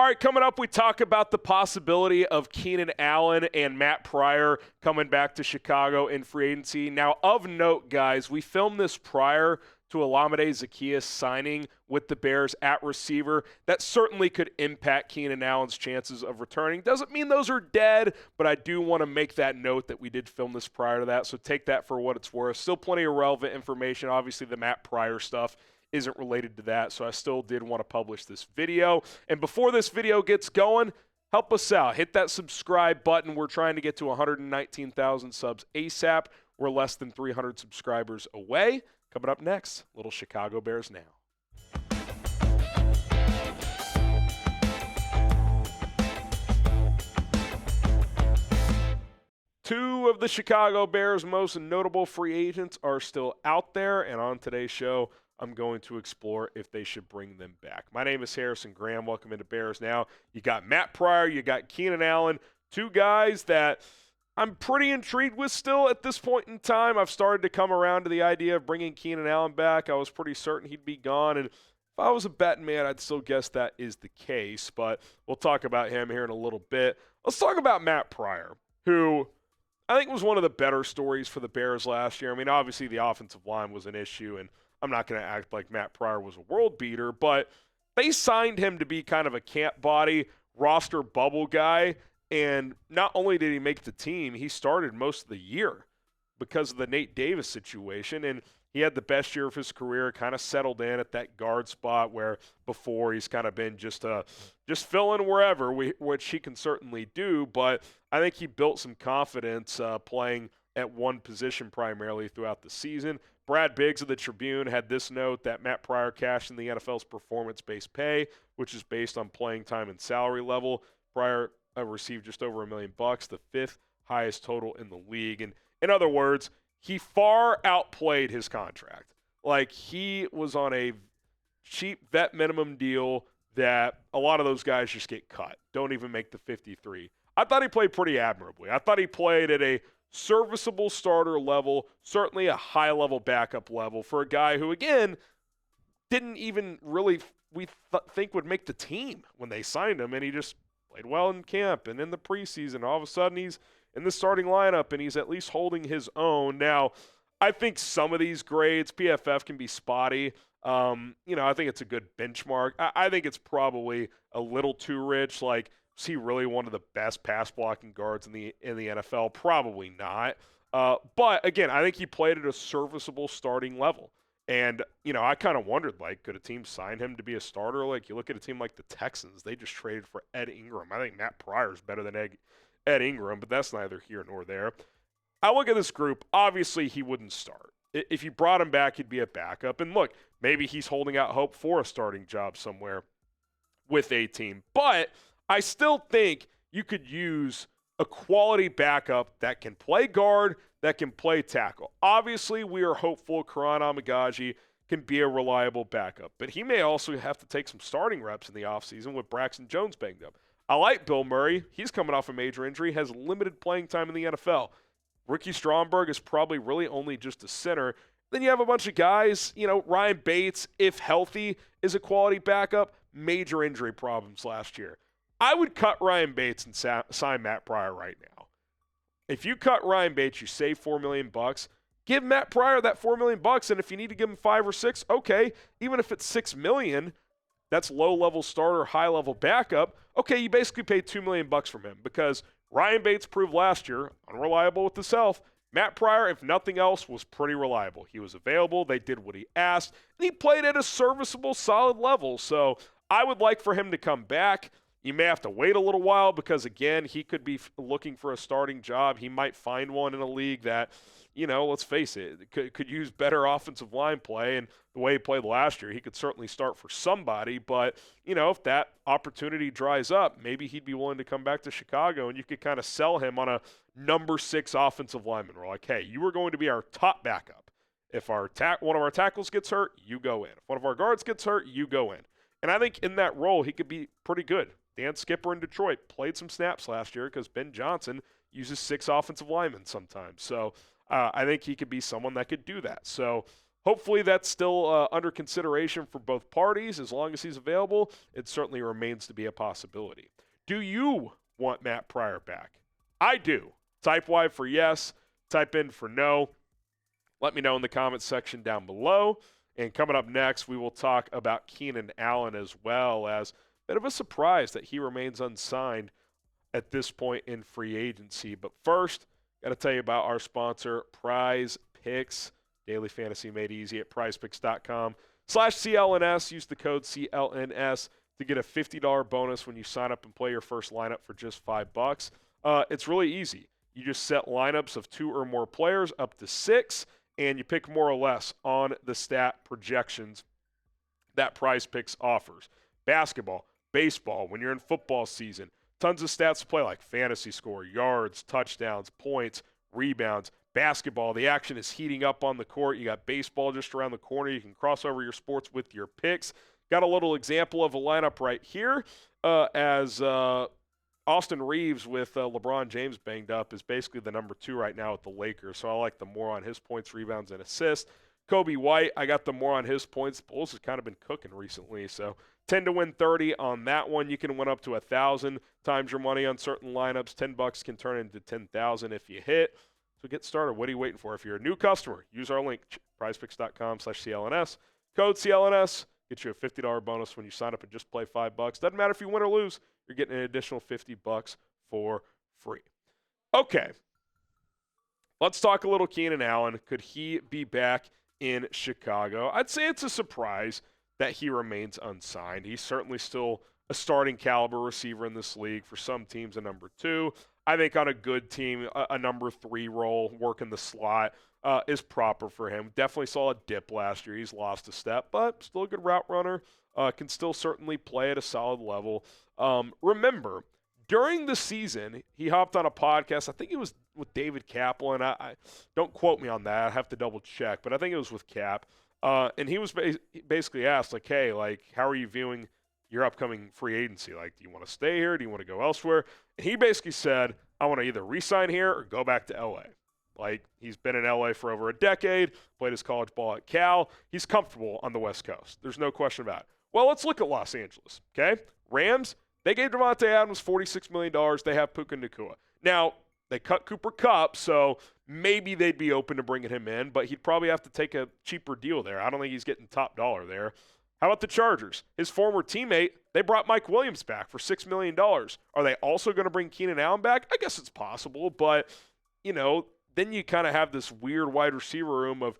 All right, coming up, we talk about the possibility of Keenan Allen and Matt Pryor coming back to Chicago in free agency. Now, of note, guys, we filmed this prior to Olamide Zaccheus signing with the Bears at receiver. That certainly could impact Keenan Allen's chances of returning. Doesn't mean those are dead, but I do want to make that note that we did film this prior to that, so take that for what it's worth. Still plenty of relevant information. Obviously, the Matt Pryor stuff isn't related to that, so I still did want to publish this video. And before this video gets going, help us out. Hit that subscribe button. We're trying to get to 119,000 subs ASAP. We're less than 300 subscribers away. Coming up next, little Chicago Bears now. Two of the Chicago Bears' most notable free agents are still out there, and on today's show, I'm going to explore if they should bring them back. My name is Harrison Graham. Welcome into Bears Now. You got Matt Pryor, you got Keenan Allen, two guys that I'm pretty intrigued with still at this point in time. I've started to come around to the idea of bringing Keenan Allen back. I was pretty certain he'd be gone, and if I was a betting man, I'd still guess that is the case, but we'll talk about him here in a little bit. Let's talk about Matt Pryor, who I think was one of the better stories for the Bears last year. I mean, obviously the offensive line was an issue, and I'm not going to act like Matt Pryor was a world beater, but they signed him to be kind of a camp body, roster bubble guy, and not only did he make the team, he started most of the year because of the Nate Davis situation, and he had the best year of his career, kind of settled in at that guard spot where before he's kind of been just filling wherever, which he can certainly do, but I think he built some confidence playing at one position primarily throughout the season. Brad Biggs of the Tribune had this note that Matt Pryor cashed in the NFL's performance-based pay, which is based on playing time and salary level. Pryor received just over $1 million, the fifth highest total in the league. And in other words, he far outplayed his contract. Like, he was on a cheap vet minimum deal that a lot of those guys just get cut, don't even make the 53. I thought he played pretty admirably. I thought he played at a serviceable starter level, certainly a high-level backup level for a guy who, again, didn't even really think would make the team when they signed him, and he just played well in camp and in the preseason. All of a sudden, he's in the starting lineup, and he's at least holding his own. Now, I think some of these grades, PFF can be spotty. I think it's a good benchmark. I think it's probably a little too rich. Like, is he really one of the best pass blocking guards in the NFL? Probably not. But again, I think he played at a serviceable starting level. And, I kind of wondered, like, could a team sign him to be a starter? Like, you look at a team like the Texans, they just traded for Ed Ingram. I think Matt Pryor is better than Ed Ingram, but that's neither here nor there. I look at this group, obviously he wouldn't start. If you brought him back, he'd be a backup. And look, maybe he's holding out hope for a starting job somewhere with a team. But I still think you could use a quality backup that can play guard, that can play tackle. Obviously, we are hopeful Karan Amagaji can be a reliable backup, but he may also have to take some starting reps in the offseason with Braxton Jones banged up. I like Bill Murray. He's coming off a major injury, has limited playing time in the NFL. Ricky Stromberg is probably really only just a center. Then you have a bunch of guys, Ryan Bates, if healthy, is a quality backup. Major injury problems last year. I would cut Ryan Bates and sign Matt Pryor right now. If you cut Ryan Bates, you save $4 million. Give Matt Pryor that $4 million, and if you need to give him 5 or 6, okay. Even if it's $6 million, that's low-level starter, high-level backup. Okay, you basically paid $2 million from him because Ryan Bates proved last year unreliable with his health. Matt Pryor, if nothing else, was pretty reliable. He was available. They did what he asked, and he played at a serviceable, solid level. So I would like for him to come back. You may have to wait a little while because, again, he could be looking for a starting job. He might find one in a league that, let's face it, could use better offensive line play. And the way he played last year, he could certainly start for somebody. But, if that opportunity dries up, maybe he'd be willing to come back to Chicago, and you could kind of sell him on a number 6 offensive lineman. We're like, hey, you are going to be our top backup. If one of our tackles gets hurt, you go in. If one of our guards gets hurt, you go in. And I think in that role, he could be pretty good. Dan Skipper in Detroit played some snaps last year because Ben Johnson uses 6 offensive linemen sometimes. So I think he could be someone that could do that. So hopefully that's still under consideration for both parties. As long as he's available, it certainly remains to be a possibility. Do you want Matt Pryor back? I do. Type Y for yes, type in for no. Let me know in the comments section down below. And coming up next, we will talk about Keenan Allen as well, as a bit of a surprise that he remains unsigned at this point in free agency. But first, got to tell you about our sponsor, PrizePicks. Daily fantasy made easy at prizepicks.com/CLNS. Use the code CLNS to get a $50 bonus when you sign up and play your first lineup for just $5. It's really easy. You just set lineups of 2 or more players up to 6, and you pick more or less on the stat projections that PrizePicks offers. Basketball, baseball, when you're in football season, tons of stats to play like fantasy score, yards, touchdowns, points, rebounds. Basketball, the action is heating up on the court. You got baseball just around the corner. You can cross over your sports with your picks. Got a little example of a lineup right here as Austin Reeves with LeBron James banged up is basically the number 2 right now at the Lakers. So I like the more on his points, rebounds, and assists. Kobe White, I got the more on his points. The Bulls has kind of been cooking recently. So 10 to win 30 on that one. You can win up to 1,000 times your money on certain lineups. $10 can turn into 10,000 if you hit. So get started. What are you waiting for? If you're a new customer, use our link, prizepicks.com/CLNS. Code CLNS. Get you a $50 bonus when you sign up and just play $5. Doesn't matter if you win or lose. You're getting an additional $50 for free. Okay. Let's talk a little Keenan Allen. Could he be back in Chicago? I'd say it's a surprise that he remains unsigned. He's certainly still a starting caliber receiver in this league. For some teams, a number 2. I think on a good team, a number 3 role, working the slot, is proper for him. Definitely saw a dip last year. He's lost a step, but still a good route runner. Can still certainly play at a solid level. Remember, during the season, he hopped on a podcast. I think it was with David Kaplan. I don't quote me on that. I have to double check, but I think it was with Cap. And he was basically asked, like, hey, like, how are you viewing your upcoming free agency? Like, do you want to stay here? Do you want to go elsewhere? And he basically said, I want to either re-sign here or go back to L.A. Like, he's been in L.A. for over a decade, played his college ball at Cal. He's comfortable on the West Coast. There's no question about it. Well, let's look at Los Angeles, okay? Rams, they gave Devontae Adams $46 million. They have Puka Nacua. Now, they cut Cooper Kupp, so maybe they'd be open to bringing him in, but he'd probably have to take a cheaper deal there. I don't think he's getting top dollar there. How about the Chargers? His former teammate, they brought Mike Williams back for $6 million. Are they also going to bring Keenan Allen back? I guess it's possible, but, you know, then you kind of have this weird wide receiver room of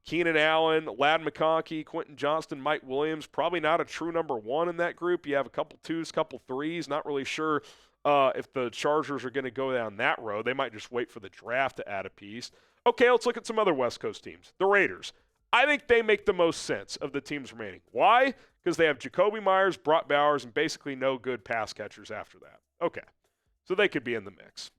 Keenan Allen, Ladd McConkey, Quentin Johnston, Mike Williams. Probably not a true number 1 in that group. You have a couple 2s, couple 3s. Not really sure if the Chargers are going to go down that road. They might just wait for the draft to add a piece. Okay, let's look at some other West Coast teams. The Raiders. I think they make the most sense of the teams remaining. Why? Because they have Jacoby Myers, Brock Bowers, and basically no good pass catchers after that. Okay, so they could be in the mix.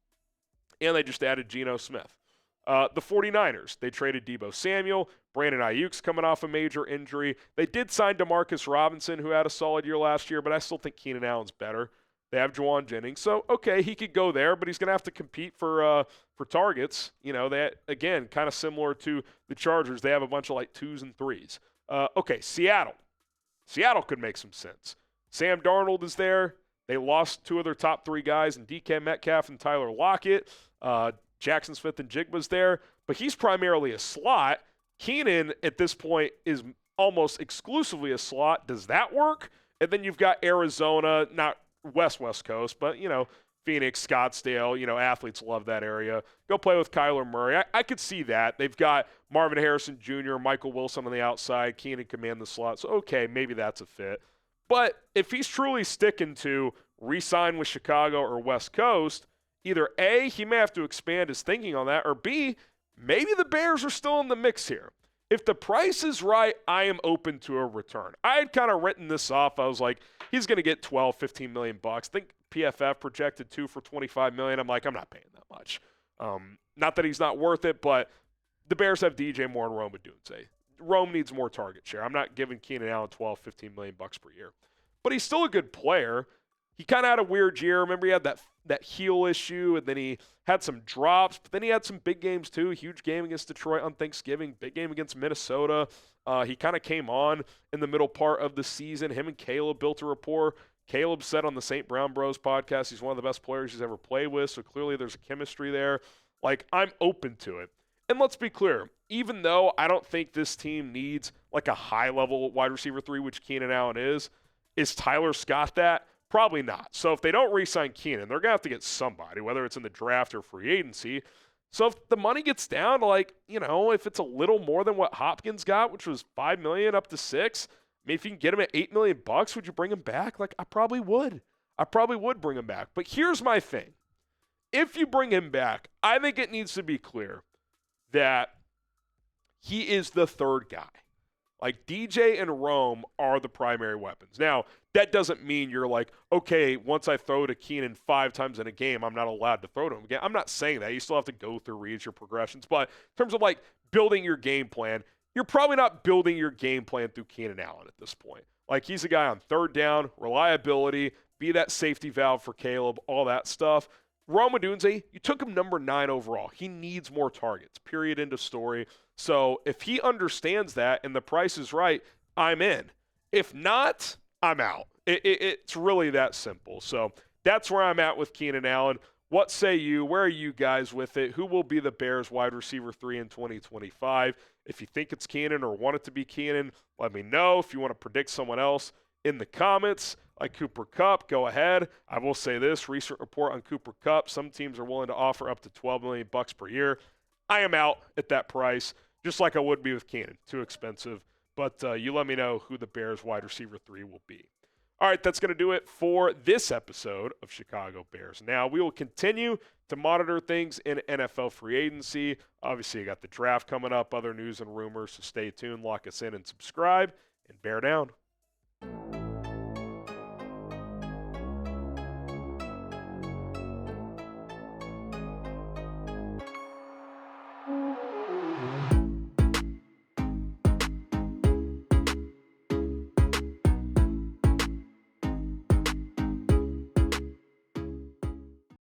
And they just added Geno Smith. The 49ers, they traded Deebo Samuel. Brandon Ayuk's coming off a major injury. They did sign Demarcus Robinson, who had a solid year last year, but I still think Keenan Allen's better. They have Juwan Jennings. So, okay, he could go there, but he's going to have to compete for targets. You know, they, again, kind of similar to the Chargers. They have a bunch of like 2s and 3s. Okay, Seattle. Seattle could make some sense. Sam Darnold is there. They lost 2 of their top 3 guys in DK Metcalf and Tyler Lockett. Jackson Smith and Jigba's there, but he's primarily a slot. Keenan, at this point, is almost exclusively a slot. Does that work? And then you've got Arizona, not West Coast, but, you know, Phoenix, Scottsdale, you know, athletes love that area. Go play with Kyler Murray. I could see that. They've got Marvin Harrison Jr., Michael Wilson on the outside. Keenan command the slot. So, okay, maybe that's a fit. But if he's truly sticking to re-sign with Chicago or West Coast, either A, he may have to expand his thinking on that, or B, maybe the Bears are still in the mix here. If the price is right, I am open to a return. I had kind of written this off. I was like, he's going to get 12, 15 million bucks. I think PFF projected 2 for 25 million. I'm like, I'm not paying that much. Not that he's not worth it, but the Bears have DJ Moore and Rome Odunze. Rome needs more target share. I'm not giving Keenan Allen 12, 15 million bucks per year. But he's still a good player. he kind of had a weird year. Remember, he had that heel issue, and then he had some drops, but then he had some big games too. Huge game against Detroit on Thanksgiving, big game against Minnesota. He kind of came on in the middle part of the season. Him and Caleb built a rapport. Caleb said on the St. Brown Bros podcast he's one of the best players he's ever played with, so clearly there's a chemistry there. Like, I'm open to it. And let's be clear, even though I don't think this team needs like a high-level wide receiver 3, which Keenan Allen is Tyler Scott that? Probably not. So if they don't re-sign Keenan, they're going to have to get somebody, whether it's in the draft or free agency. So if the money gets down to if it's a little more than what Hopkins got, which was $5 million up to $6 million, I mean, if you can get him at $8 million, would you bring him back? Like, I probably would. I probably would bring him back. But here's my thing. If you bring him back, I think it needs to be clear that he is the third guy. Like, DJ and Rome are the primary weapons. Now, that doesn't mean you're like, okay, once I throw to Keenan 5 times in a game, I'm not allowed to throw to him again. I'm not saying that. You still have to go through reads, your progressions. But in terms of, like, building your game plan, you're probably not building your game plan through Keenan Allen at this point. Like, he's a guy on third down, reliability, be that safety valve for Caleb, all that stuff. Rome Odunze, you took him number 9 overall. He needs more targets, period, end of story. So if he understands that and the price is right, I'm in. If not, I'm out. It's really that simple. So that's where I'm at with Keenan Allen. What say you? Where are you guys with it? Who will be the Bears wide receiver 3 in 2025? If you think it's Keenan or want it to be Keenan, let me know. If you want to predict someone else in the comments, like Cooper Kupp, go ahead. I will say this, recent report on Cooper Kupp, some teams are willing to offer up to $12 million per year. I am out at that price, just like I would be with Keenan. Too expensive. But you let me know who the Bears wide receiver 3 will be. All right, that's going to do it for this episode of Chicago Bears Now. We will continue to monitor things in NFL free agency. Obviously, you got the draft coming up, other news and rumors, so stay tuned, lock us in, and subscribe, and bear down.